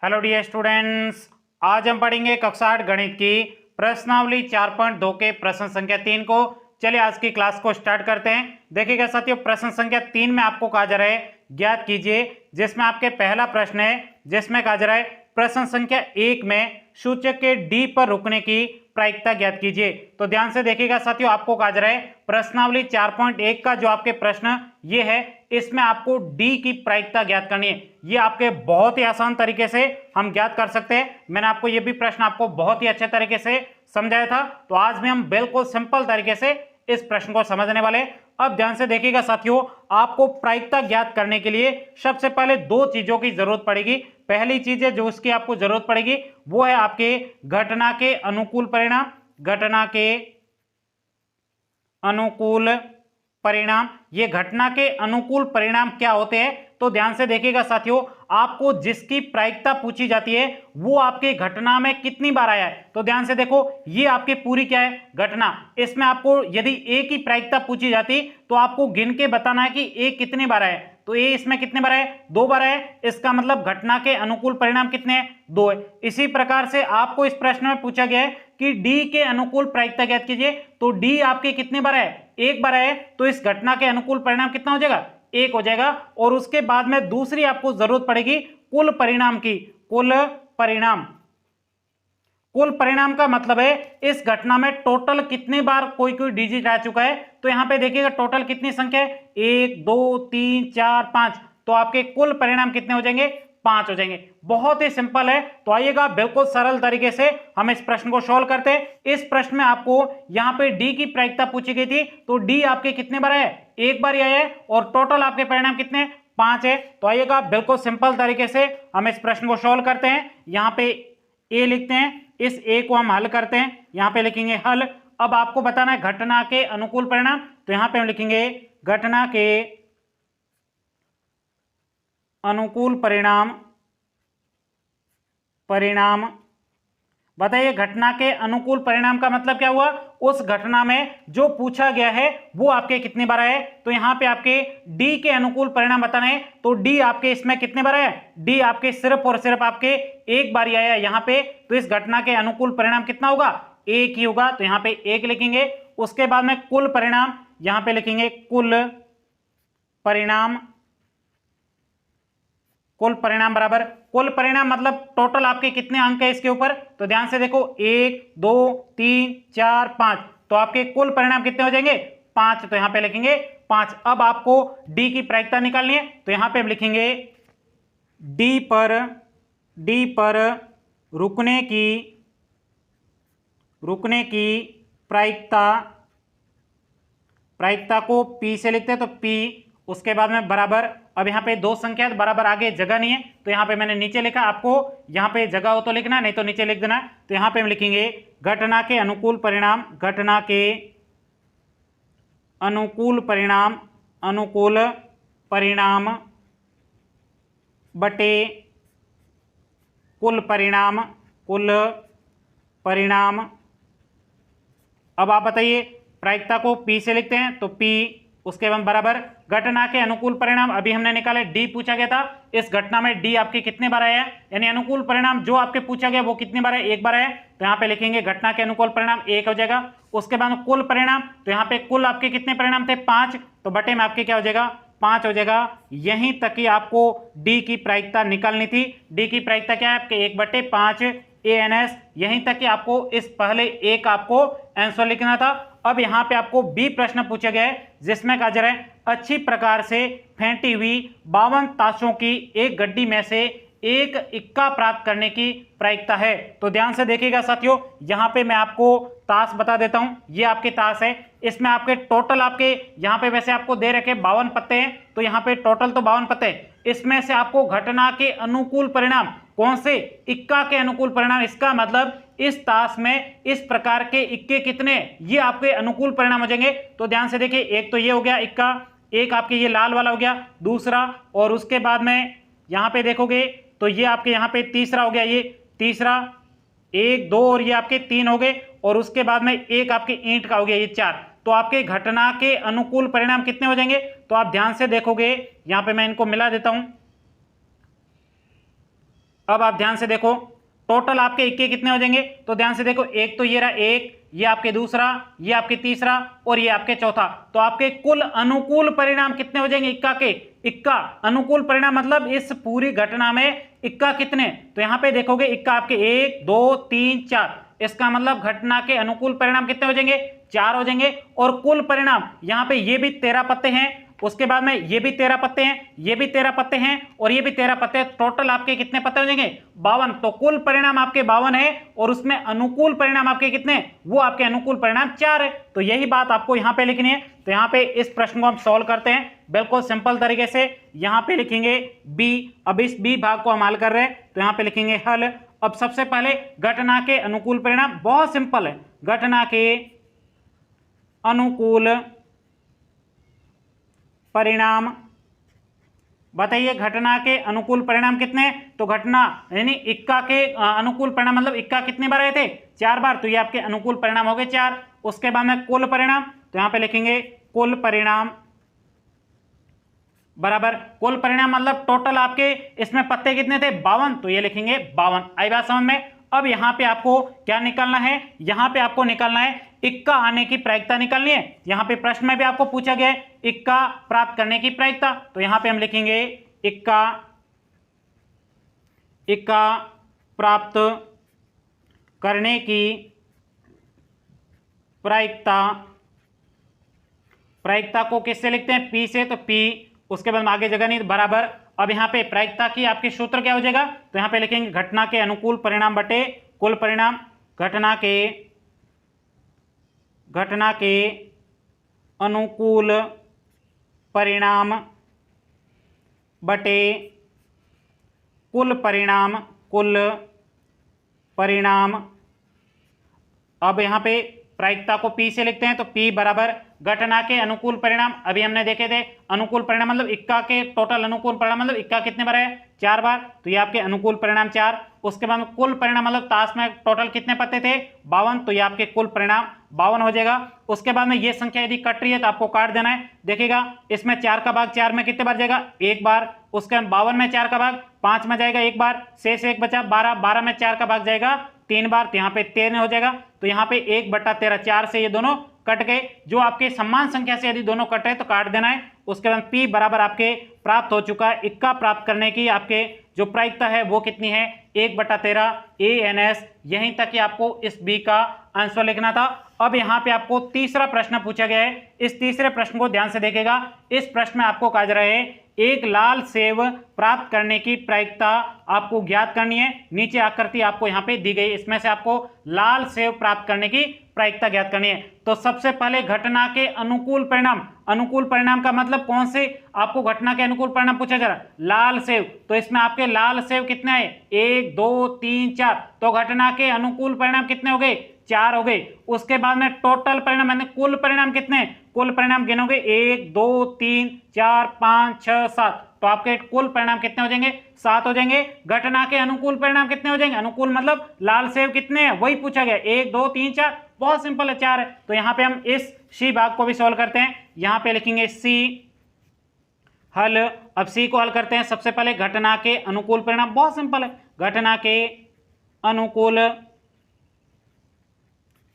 Hello dear students, आज हम पढ़ेंगे कक्षा 8 गणित की प्रश्नावली 4.2 के प्रश्न संख्या 3 को। चलिए आज की क्लास को स्टार्ट करते हैं। देखिएगा साथियों, प्रश्न संख्या 3 में आपको कहा जा रहा है ज्ञात कीजिए, जिसमें आपके पहला प्रश्न है जिसमें कहा जा रहा है प्रश्न संख्या 1 में सूचक के डी पर रुकने की प्रायिकता ज्ञात कीजिए। तो ध्यान से देखिएगा साथियों, आपको कहा जा रहा है प्रश्नावली 4.1 का जो आपके प्रश्न ये है, इसमें आपको डी की प्रायिकता ज्ञात करनी है। ये आपके बहुत ही आसान तरीके से हम ज्ञात कर सकते हैं। मैंने आपको ये भी प्रश्न आपको बहुत ही अच्छे तरीके से समझाया था, तो आज भी हम बिल्कुल सिंपल तरीके से इस प्रश्न को समझने वाले। अब ध्यान से देखिएगा साथियों, आपको प्रायिकता ज्ञात करने के लिए सबसे पहले दो चीजों की जरूरत पड़ेगी। पहली चीज है जो उसकी आपको जरूरत पड़ेगी वो है आपके घटना के अनुकूल परिणाम। घटना के अनुकूल परिणाम, ये घटना के अनुकूल परिणाम क्या होते हैं? तो ध्यान से देखिएगा साथियों, आपको जिसकी प्रायिकता पूछी जाती है वो आपके घटना में कितनी बार आया है। तो ध्यान से देखो, ये आपकी पूरी क्या है घटना। इसमें आपको यदि ए की प्रायिकता पूछी जाती तो आपको गिन के बताना है कि ए कितनी बार आया। तो ए इसमें कितने बार है? 2 बार है। इसका मतलब घटना के अनुकूल परिणाम कितने हैं? 2 है। इसी प्रकार से आपको इस प्रश्न में पूछा गया है कि डी के अनुकूल प्रायिकता ज्ञात कीजिए। तो डी आपके कितने बार है? 1 बार है। तो इस घटना के अनुकूल परिणाम कितना हो जाएगा? 1 हो जाएगा। और उसके बाद में दूसरी आपको जरूरत पड़ेगी कुल परिणाम की। कुल परिणाम, कुल परिणाम का मतलब है इस घटना में टोटल कितने बार कोई कोई डिजिट आ चुका है। तो यहां पे देखिएगा टोटल कितनी संख्या है? 1 2 3 4 5। तो आपके कुल परिणाम कितने हो जाएंगे? 5 हो जाएंगे। बहुत ही सिंपल है। तो आइएगा बिल्कुल सरल तरीके से हम इस प्रश्न को सॉल्व करते हैं। इस प्रश्न में आपको यहां पे डी की प्रायिकता पूछी गई थी, तो डी आपके कितने बार है? 1 बार ही आया है। और टोटल आपके परिणाम कितने? 5 है। तो आइएगा बिल्कुल सिंपल तरीके से हम इस प्रश्न को सॉल्व करते हैं। यहां पे ए लिखते हैं, इस ए को हम हल करते हैं। यहां पे लिखेंगे हल। अब आपको बताना है घटना के अनुकूल परिणाम, तो यहां पे हम लिखेंगे घटना के अनुकूल परिणाम। परिणाम बताइए, घटना के अनुकूल परिणाम का मतलब क्या हुआ? उस घटना में जो पूछा गया है वो आपके कितने बार है। तो यहां पे आपके डी के अनुकूल परिणाम बताना है। तो डी आपके इसमें कितने बार है? डी आपके सिर्फ और सिर्फ आपके 1 बार ही आया यहां पे। तो इस घटना के अनुकूल परिणाम कितना होगा? 1 ही होगा। तो यहां पे 1 लिखेंगे। उसके बाद में कुल परिणाम, यहां पे लिखेंगे कुल परिणाम। कुल परिणाम बराबर कुल परिणाम मतलब टोटल आपके कितने अंक है इसके ऊपर। तो ध्यान से देखो 1 2 3 4 5। तो आपके कुल परिणाम कितने हो जाएंगे? 5। तो यहां पे लिखेंगे 5। अब आपको डी की प्रायिकता निकालनी है। तो यहां पे हम लिखेंगे डी पर रुकने की प्रायिकता को पी से लिखते हैं। तो पी, उसके बाद में बराबर, अब यहाँ पे दो संख्या बराबर, आगे जगह नहीं है तो यहाँ पे मैंने नीचे लिखा। आपको यहाँ पे जगह हो तो लिखना, नहीं तो नीचे लिख देना। तो यहाँ पे हम लिखेंगे घटना के अनुकूल परिणाम। घटना के अनुकूल परिणाम बटे कुल परिणाम। अब आप बताइए, प्रायिकता को पी से लिखते हैं तो पी, उसके बाद बराबर घटना के अनुकूल परिणाम अभी हमने निकाले, डी पूछा गया था। इस घटना में डी आपके कितने बार आया है, यानी अनुकूल परिणाम जो आपके पूछा गया वो कितने बार है? 1 बार है। तो यहाँ पे लिखेंगे घटना के अनुकूल परिणाम 1 हो जाएगा। उसके बाद कुल परिणाम, तो यहाँ पे कुल आपके कितने परिणाम थे? 5। तो बटे में आपके क्या हो जाएगा? 5 हो जाएगा। यहीं तक ही आपको डी की प्रायिकता निकालनी थी। डी की प्रायिकता क्या है आपके? 1/5 ANS। यहीं तक कि आपको इस पहले एक आपको आंसर लिखना था। अब यहां पे आपको बी प्रश्न पूछा गया है जिसमें कहा जा रहा है अच्छी प्रकार से फेंटी हुई 52 ताशों की एक गड्डी में से एक इक्का प्राप्त करने की प्रायिकता है। तो ध्यान से देखिएगा साथियों, यहां पे मैं आपको ताश बता देता हूं। ये आपके ताश है, इसमें आपके टोटल आपके यहां पे वैसे आपको दे रखे 52 पत्ते हैं। तो यहां पे टोटल तो 52 पत्ते हैं। इसमें से आपको घटना के अनुकूल परिणाम कौन से? इक्का के अनुकूल परिणाम। इसका मतलब इस ताश में इस प्रकार के इक्के कितने, ये आपके अनुकूल परिणाम हो जाएंगे। तो ध्यान से देखिए, एक तो ये हो गया इक्का, एक आपके ये लाल वाला हो गया दूसरा, और उसके बाद में यहां पे देखोगे तो ये आपके यहां पे तीसरा हो गया, ये तीसरा, 1 2 और ये आपके 3 हो गए, और उसके बाद में एक आपके ईंट का हो गया, ये 4। तो आपके घटना के अनुकूल परिणाम कितने हो जाएंगे? तो आप ध्यान से देखोगे, यहां पे मैं इनको मिला देता हूं। अब आप ध्यान से देखो टोटल आपके इक्के कितने हो जाएंगे, तो ध्यान से देखो एक तो ये रहा एक, ये आपके दूसरा, ये आपके तीसरा और ये आपके चौथा। तो आपके कुल अनुकूल परिणाम कितने हो जाएंगे इक्का के? इक्का अनुकूल परिणाम मतलब इस पूरी घटना में इक्का कितने, तो यहां पे देखोगे इक्का आपके 1 2 3 4, इसका मतलब घटना के अनुकूल परिणाम कितने हो जाएंगे? 4 हो जाएंगे। और कुल परिणाम यहां पे ये भी 13 पत्ते हैं, उसके बाद में ये भी 13 पत्ते हैं, ये भी 13 पत्ते हैं और ये भी 13 पत्ते हैं, टोटल आपके कितने पत्ते हो जाएंगे? 52। तो कुल परिणाम आपके 52 है और उसमें अनुकूल परिणाम आपके कितने? वो आपके अनुकूल परिणाम 4 है। तो यही बात आपको यहां पे लिखनी है। तो यहां पे इस प्रश्न को हम सॉल्व करते हैं बिल्कुल सिंपल तरीके से। यहां पे लिखेंगे बी, अब इस बी भाग को हम हल कर रहे हैं तो यहां पे लिखेंगे हल। अब सबसे पहले घटना के अनुकूल परिणाम, बहुत सिंपल है, घटना के अनुकूल परिणाम बताइए, घटना के अनुकूल परिणाम कितने? तो घटना यानी इक्का के अनुकूल परिणाम मतलब इक्का कितने बार आए थे? 4 बार, तो ये आपके अनुकूल परिणाम हो गए 4। उसके बाद में कुल परिणाम, तो यहां पे लिखेंगे कुल परिणाम बराबर कुल परिणाम मतलब टोटल आपके इसमें पत्ते कितने थे? 52, तो ये लिखेंगे 52। आई बात समझ में? अब यहां पे आपको क्या निकालना है? यहां पे आपको निकालना है इक्का आने की प्रायिकता निकालनी है। यहां पे प्रश्न में भी आपको पूछा गया है इक्का प्राप्त करने की प्रायिकता, तो यहां पे हम लिखेंगे इक्का प्राप्त करने की प्रायिकता को किससे लिखते हैं? पी से, तो पी, उसके बाद आगे जगह नहीं बराबर। अब यहां पे प्रायिकता की आपके सूत्र क्या हो जाएगा? तो यहां पे लिखेंगे घटना के अनुकूल परिणाम बटे कुल परिणाम, घटना के अनुकूल परिणाम बटे कुल परिणाम। अब यहां पे प्रायिकता को P से लिखते हैं, तो P बराबर घटना के अनुकूल परिणाम, अभी हमने देखे थे अनुकूल परिणाम मतलब इक्का के टोटल अनुकूल परिणाम मतलब इक्का कितने बार है? 4 बार, तो ये आपके अनुकूल परिणाम 4। उसके बाद में कुल परिणाम मतलब ताश में टोटल कितने पत्ते थे? 52, तो ये आपके कुल परिणाम 52 हो जाएगा। उसके बाद में ये संख्या यदि कट रही है तो आपको काट देना है। देखिएगा इसमें 4 का भाग 4 में कितने बार जाएगा? 1 बार। उसके बाद 52 में 4 का भाग 5 में जाएगा 1 बार, शेष 1 बचा 12, 12 में 4 का भाग जाएगा 3 बार, तो यहाँ पे 13 हो जाएगा। तो यहाँ पे 1/13, 4 से ये दोनों कट गए। जो आपके समान संख्या से यदि दोनों कट रहे तो काट देना है। उसके बाद P बराबर आपके प्राप्त हो चुका है। इक्का प्राप्त करने की आपके जो प्रायिकता है वो कितनी है? 1/13 ANS। यहीं तक कि आपको इस B का आंसर लिखना था। अब यहाँ पे आपको तीसरा प्रश्न पूछा गया है। इस तीसरे प्रश्न को ध्यान से देखेगा। इस प्रश्न में आपको कहा जा रहा है एक लाल सेव प्राप्त करने की प्रायिकता आपको ज्ञात करनी है। नीचे आकृति आपको यहाँ पे दी गई, इसमें से आपको लाल सेव प्राप्त करने की प्रायिकता ज्ञात करनी है। तो सबसे पहले घटना के अनुकूल परिणाम, अनुकूल परिणाम का मतलब कौन से आपको घटना के अनुकूल परिणाम पूछा जा रहा है? लाल सेव। तो इसमें आपके लाल सेव कितने आए? 1 2 3 4, तो घटना के अनुकूल परिणाम कितने हो गए? 4 हो गए। उसके बाद में टोटल परिणाम यानी कुल परिणाम कितने? कुल परिणाम गिनोगे 1 2 3 4 5 6 7, तो आपके कुल परिणाम कितने हो जाएंगे? 7 हो जाएंगे। घटना के अनुकूल परिणाम कितने हो जाएंगे? अनुकूल मतलब लाल सेव कितने हैं वही पूछा गया, 1 2 3 4, बहुत सिंपल है 4 है। तो यहां पे हम इस सी भाग को भी सॉल्व करते हैं। यहां पे लिखेंगे सी हल। अब सी को हल करते हैं। सबसे पहले घटना के अनुकूल परिणाम, बहुत सिंपल है, घटना के अनुकूल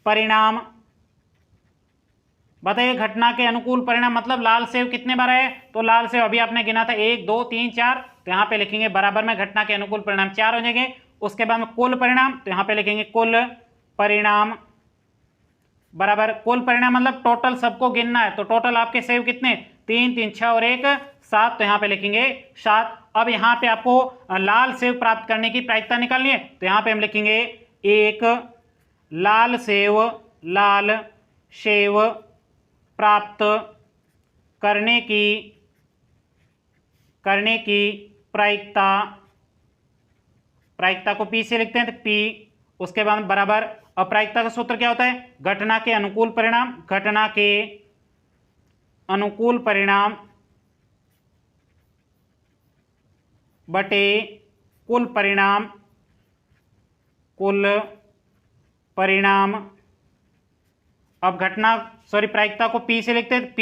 परिणाम बताइए। घटना के अनुकूल परिणाम मतलब लाल सेव कितने बार है? तो लाल सेव अभी आपने गिना था 1 2 3 4, तो यहां पे लिखेंगे बराबर में घटना के अनुकूल परिणाम 4 हो जाएंगे। उसके बाद में कुल परिणाम, तो यहां पे लिखेंगे कुल परिणाम बराबर कुल परिणाम मतलब टोटल सबको गिनना है। तो टोटल आपके सेव कितने? 3 3 6 और 1 7, तो यहां पे लिखेंगे 7। अब यहां पे आपको लाल सेव प्राप्त करने की प्रायिकता निकालनी है, तो यहां पे हम लिखेंगे एक लाल सेव प्राप्त करने की प्रायिकता को P से लिखते हैं, तो P। उसके बाद बराबर, अब प्रायिकता का सूत्र क्या होता है? घटना के अनुकूल परिणाम, घटना के अनुकूल परिणाम बटे कुल परिणाम। अब प्रायिकता को P से लिखते हैं, P।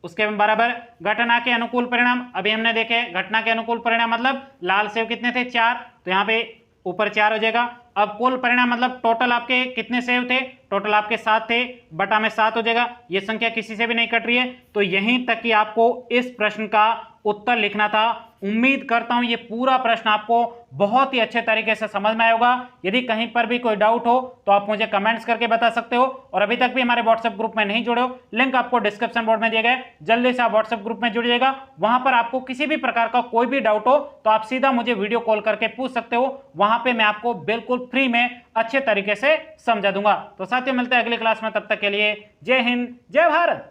उसके बराबर घटना के अनुकूल परिणाम, अभी हमने देखे घटना के अनुकूल परिणाम मतलब लाल सेव कितने थे? 4, तो यहाँ पे ऊपर 4 हो जाएगा। अब कुल परिणाम मतलब टोटल आपके कितने सेव थे, टोटल आपके 7 थे, बटा में 7 हो जाएगा। ये संख्या किसी से भी नहीं कट रही है। तो यहीं तक कि आपको इस प्रश्न का उत्तर लिखना था। उम्मीद करता हूं ये पूरा प्रश्न आपको बहुत ही अच्छे तरीके से समझ में आया होगा। यदि कहीं पर भी कोई डाउट हो तो आप मुझे कमेंट्स करके बता सकते हो। और अभी तक भी हमारे व्हाट्सएप ग्रुप में नहीं जुड़े हो, लिंक आपको डिस्क्रिप्शन बोर्ड में दिया गया है, जल्दी से आप व्हाट्सएप ग्रुप में जुड़ जाएगा। वहां पर आपको किसी भी प्रकार का कोई भी डाउट हो तो आप सीधा मुझे वीडियो कॉल करके पूछ सकते हो। वहां पे मैं आपको बिल्कुल फ्री में अच्छे तरीके से समझा दूंगा। तो साथियों मिलते हैं अगली क्लास में, तब तक के लिए जय हिंद जय भारत।